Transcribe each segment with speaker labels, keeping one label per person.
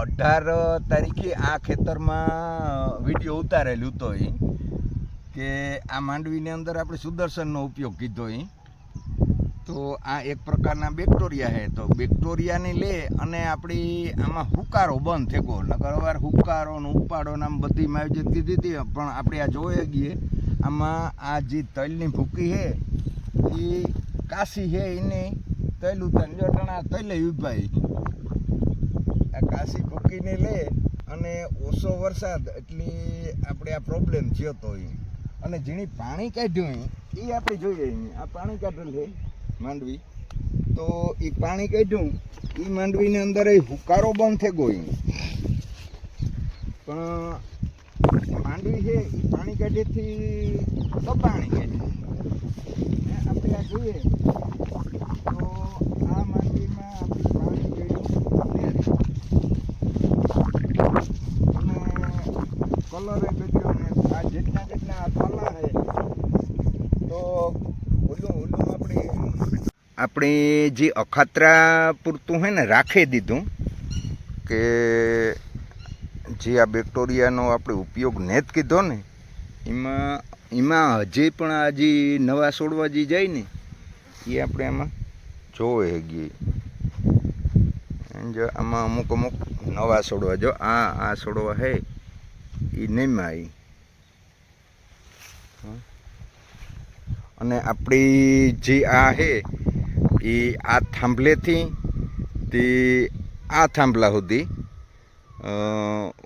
Speaker 1: 18 તારીખે આ ખેતરમાં વિડીયો ઉતારેલું હતો કે આ માંડવીની અંદર આપણે સુદર્શનનો ઉપયોગ કીધો તો આ એક પ્રકારના બેક્ટેરિયા છે તો બેક્ટેરિયાને લે અને આપણી આમાં હુકારો બંધ થઈ ગયો નકર વાર હુકારો ને ઉપાડો ને આમ બધી માવજત કીધી હતી પણ આપણે આ જોઈ ગઈએ આમાં આ જે તલની ભૂકી છે એ કાશી છે એને તલ ઉતારી જટણા તલે ઉભાઈ આ કાશી ભૂકીને લે અને ઓછો વરસાદ એટલે આપણે આ પ્રોબ્લેમ થયો હતો અને જેની પાણી કાઢ્યું એ આપણે જોઈએ આ પાણી કાઢેલ છે માંડવી તો એ પાણી કાઢ્યું એ માંડવીની અંદર એ હુકારો બંધ થઈ ગયો પણ માંડવી છે એ પાણી કાઢેથી દબાણી કાઢ્યું આપણે આ જોઈએ તો આ માંડવીમાં આપણે પાણી કાઢ્યું અને કલર બદલ્યો ને આ જેટલા પાલા છે તો આપણે જે અખાત્રા પૂરતું છે ને રાખી દીધું કે જે આ બેક્ટેરિયાનો આપણે ઉપયોગ ને જ કીધો ને એમાં હજી પણ આ જે નવા છોડવા જે જાય ને એ આપણે આમાં જોવે ગઈએ જો આમાં અમુક નવા છોડવા જો આ છોડવા છે એ નહીં આવી અને આપણી જે આ છે એ આ થાંભલેથી તે આ થાંભલા સુધી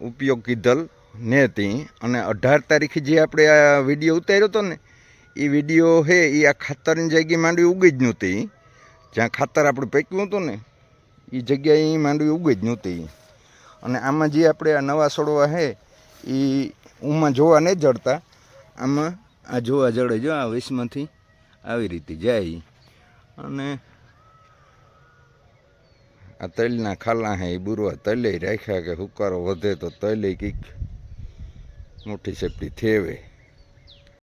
Speaker 1: ઉપયોગ કીધલ ને હતી અને 18 તારીખે જે આપણે આ વિડીયો ઉતાર્યો હતો ને એ વિડીયો છે એ આ ખાતરની જગ્યાએ માંડવી ઉગી જ નહોતી જ્યાં ખાતર આપણે પૈક્યું હતું ને એ જગ્યાએ માંડવી ઉગી જ નહોતી અને આમાં જે આપણે આ નવા છોડવા છે એ ઉમાં જોવા નહીં જડતા આમાં આ જોવા જડે જો આ વિષમાંથી આવી રીતે જાય અને આ તલના ખાલા હે એ બુરવા તલે રાખ્યા કે હુકારો વધે તો તલે કંઈક મોટી સેફટી થેવે